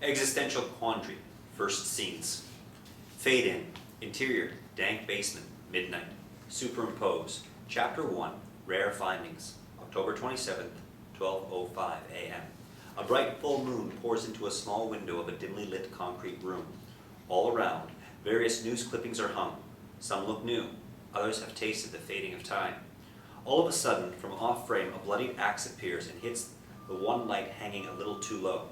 Existential Quandary, first scenes. Fade in, interior, dank basement, midnight. Superimpose, Chapter 1, Rare Findings, October 27th, 12:05 a.m. A bright full moon pours into a small window of a dimly lit concrete room. All around, various news clippings are hung. Some look new, others have tasted the fading of time. All of a sudden, from off frame, a bloodied axe appears and hits the one light hanging a little too low.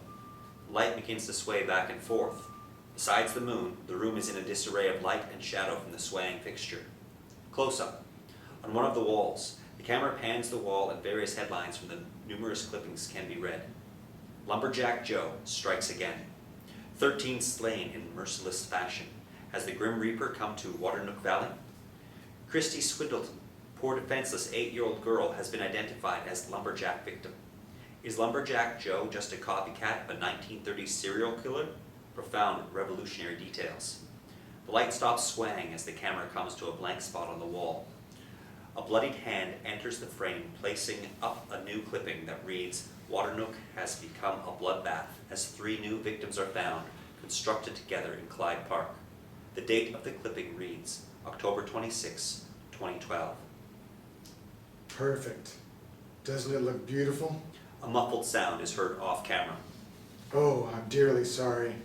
The light begins to sway back and forth. Besides the moon, the room is in a disarray of light and shadow from the swaying fixture. Close up. On one of the walls, the camera pans the wall and various headlines from the numerous clippings can be read. Lumberjack Joe strikes again. 13 slain in merciless fashion. Has the Grim Reaper come to Waternook Valley? Christy Swindleton, poor defenseless 8-year-old girl, has been identified as Lumberjack victim. Is Lumberjack Joe just a copycat of a 1930s serial killer? Profound revolutionary details. The light stops swaying as the camera comes to a blank spot on the wall. A bloodied hand enters the frame, placing up a new clipping that reads, "Waternook has become a bloodbath as 3 new victims are found, constructed together in Clyde Park." The date of the clipping reads, October 26, 2012. Perfect. Doesn't it look beautiful? A muffled sound is heard off camera. Oh, I'm dearly sorry.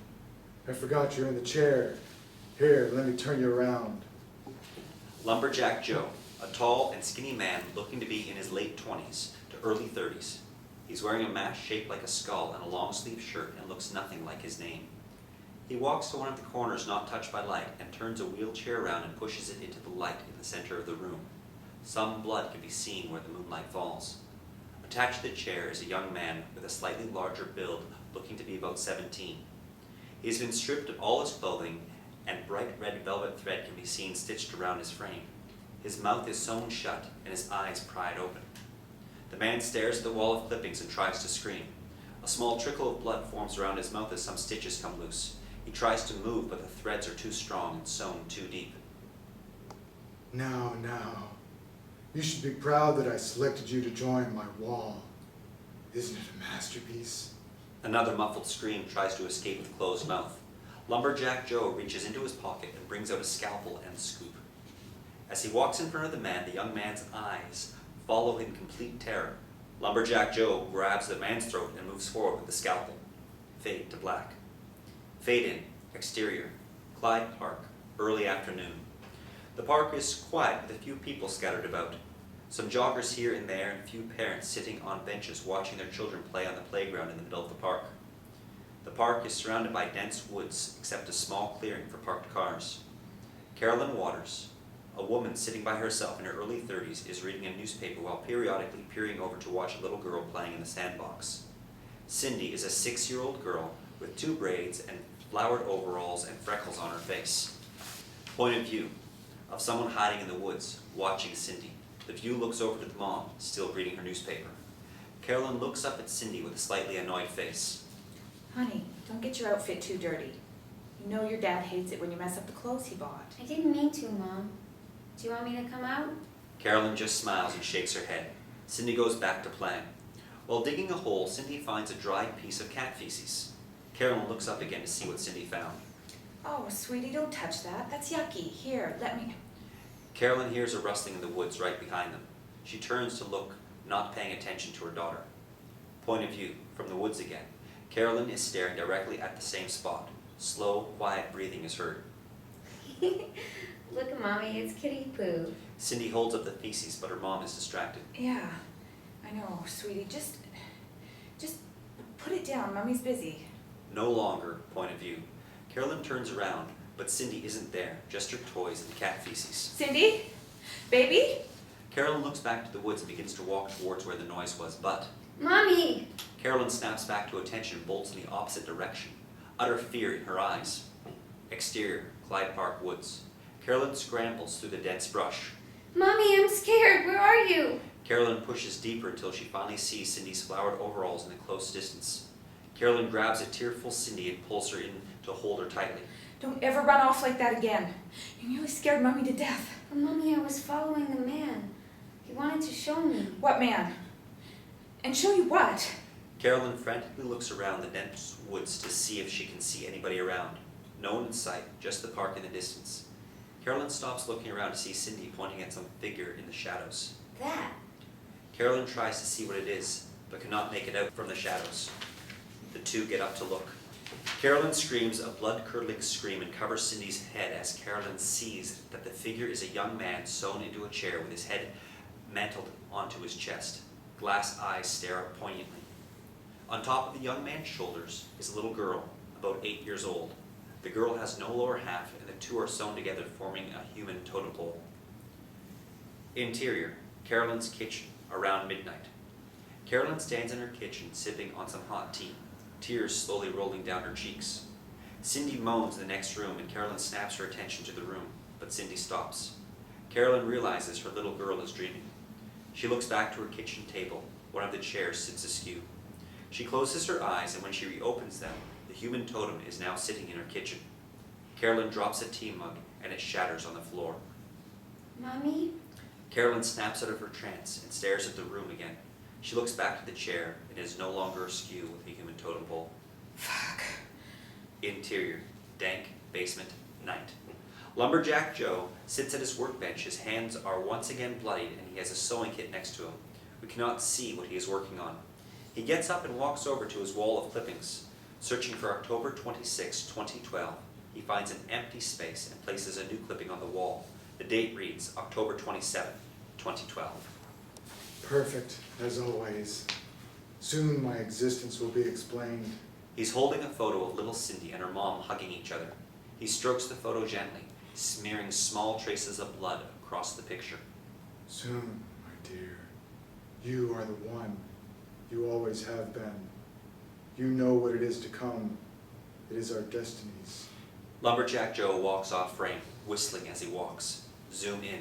I forgot you're in the chair. Here, let me turn you around. Lumberjack Joe, a tall and skinny man looking to be in his late 20s to early 30s. He's wearing a mask shaped like a skull and a long-sleeved shirt and looks nothing like his name. He walks to one of the corners not touched by light and turns a wheelchair around and pushes it into the light in the center of the room. Some blood can be seen where the moonlight falls. Attached to the chair is a young man with a slightly larger build, looking to be about 17. He has been stripped of all his clothing, and bright red velvet thread can be seen stitched around his frame. His mouth is sewn shut and his eyes pried open. The man stares at the wall of clippings and tries to scream. A small trickle of blood forms around his mouth as some stitches come loose. He tries to move, but the threads are too strong and sewn too deep. Now. You should be proud that I selected you to join my wall. Isn't it a masterpiece? Another muffled scream tries to escape with closed mouth. Lumberjack Joe reaches into his pocket and brings out a scalpel and scoop. As he walks in front of the man, the young man's eyes follow in complete terror. Lumberjack Joe grabs the man's throat and moves forward with the scalpel. Fade to black. Fade in, exterior, Clyde Park, early afternoon. The park is quiet with a few people scattered about. Some joggers here and there and a few parents sitting on benches watching their children play on the playground in the middle of the park. The park is surrounded by dense woods except a small clearing for parked cars. Carolyn Waters, a woman sitting by herself in her early 30s, is reading a newspaper while periodically peering over to watch a little girl playing in the sandbox. Cindy is a 6-year-old girl with 2 braids and flowered overalls and freckles on her face. Point of view of someone hiding in the woods, watching Cindy. The view looks over to the mom, still reading her newspaper. Carolyn looks up at Cindy with a slightly annoyed face. Honey, don't get your outfit too dirty. You know your dad hates it when you mess up the clothes he bought. I didn't mean to, Mom. Do you want me to come out? Carolyn just smiles and shakes her head. Cindy goes back to playing. While digging a hole, Cindy finds a dried piece of cat feces. Carolyn looks up again to see what Cindy found. Oh, sweetie, don't touch that. That's yucky. Here, let me... Carolyn hears a rustling in the woods right behind them. She turns to look, not paying attention to her daughter. Point of view, from the woods again. Carolyn is staring directly at the same spot. Slow, quiet breathing is heard. Look, Mommy, it's Kitty Poo. Cindy holds up the feces, but her mom is distracted. Yeah, I know, sweetie. Just put it down. Mommy's busy. No longer, point of view. Carolyn turns around, but Cindy isn't there, just her toys and the cat feces. Cindy? Baby? Carolyn looks back to the woods and begins to walk towards where the noise was, but... Mommy! Carolyn snaps back to attention and bolts in the opposite direction, utter fear in her eyes. Exterior, Clyde Park woods. Carolyn scrambles through the dense brush. Mommy, I'm scared. Where are you? Carolyn pushes deeper until she finally sees Cindy's flowered overalls in the close distance. Carolyn grabs a tearful Cindy and pulls her in to hold her tightly. Don't ever run off like that again. You nearly scared Mommy to death. But Mommy, I was following the man. He wanted to show me. What man? And show you what? Carolyn frantically looks around the dense woods to see if she can see anybody around. No one in sight, just the park in the distance. Carolyn stops looking around to see Cindy pointing at some figure in the shadows. That. Carolyn tries to see what it is, but cannot make it out from the shadows. The two get up to look. Carolyn screams a blood-curdling scream and covers Cindy's head as Carolyn sees that the figure is a young man sewn into a chair with his head mantled onto his chest. Glass eyes stare up poignantly. On top of the young man's shoulders is a little girl, about 8 years old. The girl has no lower half, and the two are sewn together, forming a human totem pole. Interior, Carolyn's kitchen, around midnight. Carolyn stands in her kitchen, sipping on some hot tea, tears slowly rolling down her cheeks. Cindy moans in the next room, and Carolyn snaps her attention to the room, but Cindy stops. Carolyn realizes her little girl is dreaming. She looks back to her kitchen table. One of the chairs sits askew. She closes her eyes, and when she reopens them, the human totem is now sitting in her kitchen. Carolyn drops a tea mug, and it shatters on the floor. Mommy? Carolyn snaps out of her trance and stares at the room again. She looks back to the chair and is no longer askew with the human totem pole. Fuck. Interior, dank basement, night. Lumberjack Joe sits at his workbench. His hands are once again bloodied and he has a sewing kit next to him. We cannot see what he is working on. He gets up and walks over to his wall of clippings. Searching for October 26, 2012, he finds an empty space and places a new clipping on the wall. The date reads October 27, 2012. Perfect, as always. Soon my existence will be explained. He's holding a photo of little Cindy and her mom hugging each other. He strokes the photo gently, smearing small traces of blood across the picture. Soon, my dear. You are the one. You always have been. You know what it is to come. It is our destinies. Lumberjack Joe walks off frame, whistling as he walks. Zoom in.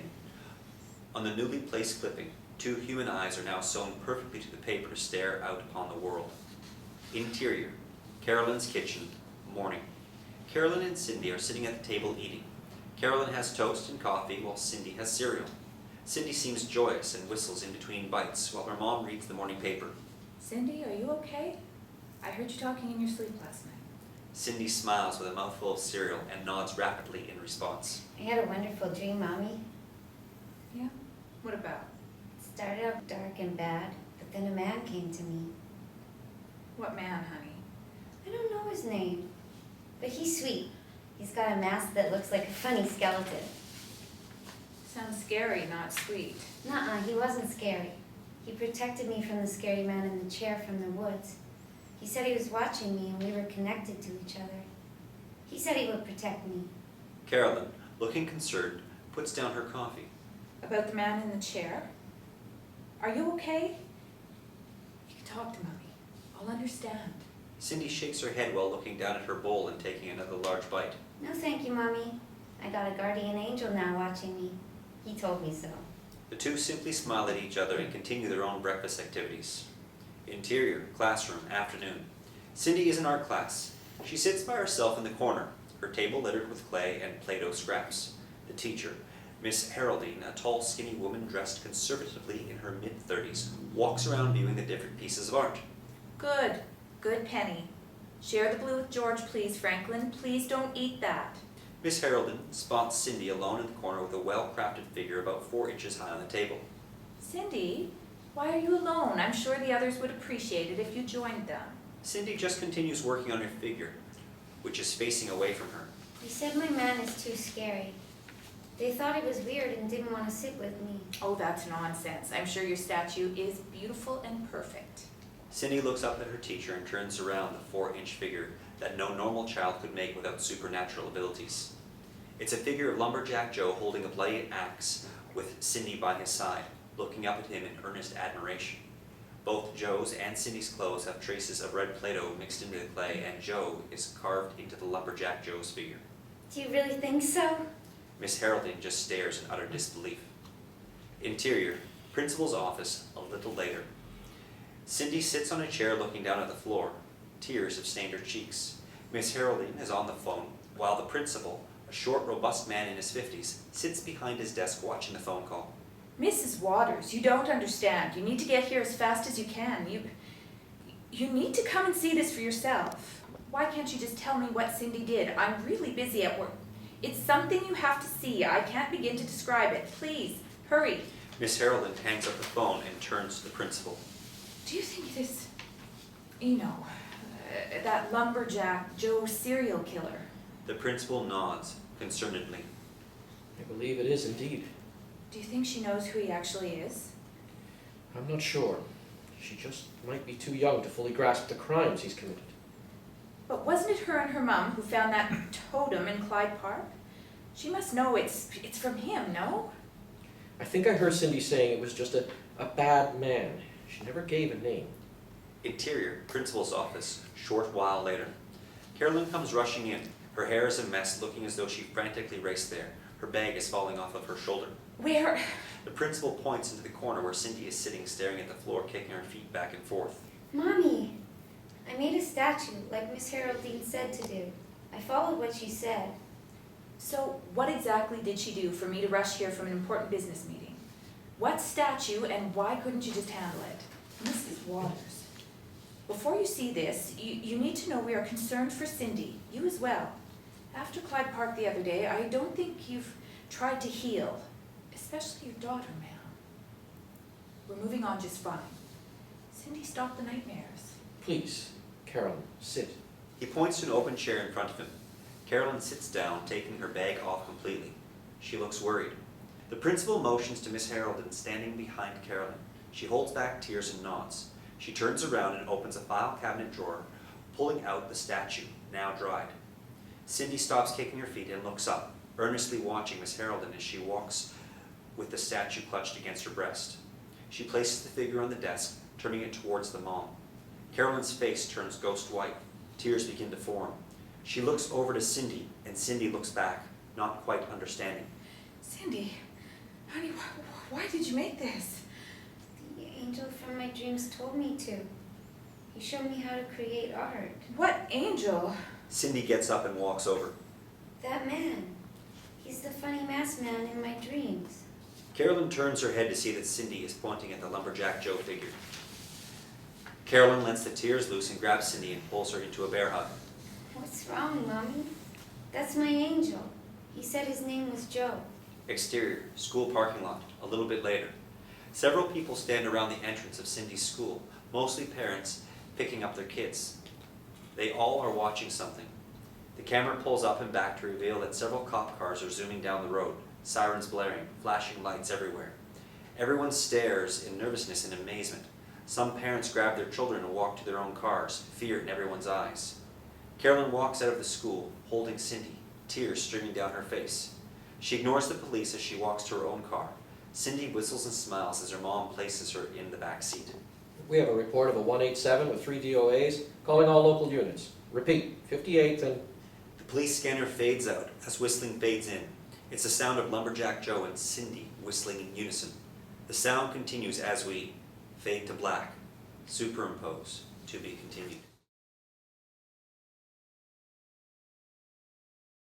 On the newly placed clipping, two human eyes are now sewn perfectly to the paper to stare out upon the world. Interior, Carolyn's kitchen, morning. Carolyn and Cindy are sitting at the table eating. Carolyn has toast and coffee while Cindy has cereal. Cindy seems joyous and whistles in between bites while her mom reads the morning paper. Cindy, are you okay? I heard you talking in your sleep last night. Cindy smiles with a mouthful of cereal and nods rapidly in response. I had a wonderful dream, Mommy. Yeah? What about? It started out dark and bad, but then a man came to me. What man, honey? I don't know his name, but he's sweet. He's got a mask that looks like a funny skeleton. Sounds scary, not sweet. Nuh-uh, he wasn't scary. He protected me from the scary man in the chair from the woods. He said he was watching me and we were connected to each other. He said he would protect me. Carolyn, looking concerned, puts down her coffee. About the man in the chair? Are you okay? You can talk to Mommy. I'll understand. Cindy shakes her head while looking down at her bowl and taking another large bite. No thank you, Mommy. I got a guardian angel now watching me. He told me so. The two simply smile at each other and continue their own breakfast activities. Interior, classroom, afternoon. Cindy is in art class. She sits by herself in the corner, her table littered with clay and Play-Doh scraps. The teacher, Miss Haroldine, a tall, skinny woman dressed conservatively in her mid-30s, walks around viewing the different pieces of art. Good. Good, Penny. Share the blue with George, please, Franklin. Please don't eat that. Miss Haroldine spots Cindy alone in the corner with a well-crafted figure about 4 inches high on the table. Cindy, why are you alone? I'm sure the others would appreciate it if you joined them. Cindy just continues working on her figure, which is facing away from her. They said my man is too scary. They thought it was weird and didn't want to sit with me. Oh, that's nonsense. I'm sure your statue is beautiful and perfect. Cindy looks up at her teacher and turns around the 4-inch figure that no normal child could make without supernatural abilities. It's a figure of Lumberjack Joe holding a bloody axe with Cindy by his side, looking up at him in earnest admiration. Both Joe's and Cindy's clothes have traces of red Play-Doh mixed into the clay, and Joe is carved into the Lumberjack Joe's figure. Do you really think so? Miss Haroldine just stares in utter disbelief. Interior, principal's office, a little later. Cindy sits on a chair looking down at the floor. Tears have stained her cheeks. Miss Haroldine is on the phone, while the principal, a short, robust man in his 50s, sits behind his desk watching the phone call. Mrs. Waters, you don't understand. You need to get here as fast as you can. You need to come and see this for yourself. Why can't you just tell me what Cindy did? I'm really busy at work. It's something you have to see. I can't begin to describe it. Please, hurry. Miss Harrelden hangs up the phone and turns to the principal. Do you think it is, that lumberjack Joe serial killer? The principal nods concernedly. I believe it is indeed. Do you think she knows who he actually is? I'm not sure. She just might be too young to fully grasp the crimes he's committed. But wasn't it her and her mom who found that totem in Clyde Park? She must know it's from him, no? I think I heard Cindy saying it was just a bad man. She never gave a name. Interior, principal's office, short while later. Carolyn comes rushing in. Her hair is a mess, looking as though she frantically raced there. Her bag is falling off of her shoulder. Where? The principal points into the corner where Cindy is sitting, staring at the floor, kicking her feet back and forth. Mommy, I made a statue like Miss Haroldine said to do. I followed what she said. So what exactly did she do for me to rush here from an important business meeting? What statue, and why couldn't you just handle it? Mrs. Waters, before you see this, you need to know we are concerned for Cindy, you as well. After Clyde Park the other day, I don't think you've tried to heal, especially your daughter, ma'am. We're moving on just fine. Cindy, stop the nightmares. Please, Carolyn, sit. He points to an open chair in front of him. Carolyn sits down, taking her bag off completely. She looks worried. The principal motions to Miss Harrelden, standing behind Carolyn. She holds back tears and nods. She turns around and opens a file cabinet drawer, pulling out the statue, now dried. Cindy stops kicking her feet and looks up, earnestly watching Miss Harrelden as she walks with the statue clutched against her breast. She places the figure on the desk, turning it towards the mom. Carolyn's face turns ghost white. Tears begin to form. She looks over to Cindy, and Cindy looks back, not quite understanding. Cindy, honey, why did you make this? The angel from my dreams told me to. He showed me how to create art. What angel? Cindy gets up and walks over. That man. He's the funny masked man in my dreams. Carolyn turns her head to see that Cindy is pointing at the Lumberjack Joe figure. Carolyn lets the tears loose and grabs Cindy and pulls her into a bear hug. What's wrong, Mommy? That's my angel. He said his name was Joe. Exterior, school parking lot, a little bit later. Several people stand around the entrance of Cindy's school, mostly parents picking up their kids. They all are watching something. The camera pulls up and back to reveal that several cop cars are zooming down the road, sirens blaring, flashing lights everywhere. Everyone stares in nervousness and amazement. Some parents grab their children and walk to their own cars, fear in everyone's eyes. Carolyn walks out of the school, holding Cindy, tears streaming down her face. She ignores the police as she walks to her own car. Cindy whistles and smiles as her mom places her in the back seat. We have a report of a 187 with 3 DOAs, calling all local units. Repeat, 58th and... The police scanner fades out as whistling fades in. It's the sound of Lumberjack Joe and Cindy whistling in unison. The sound continues as we fade to black, superimpose, to be continued.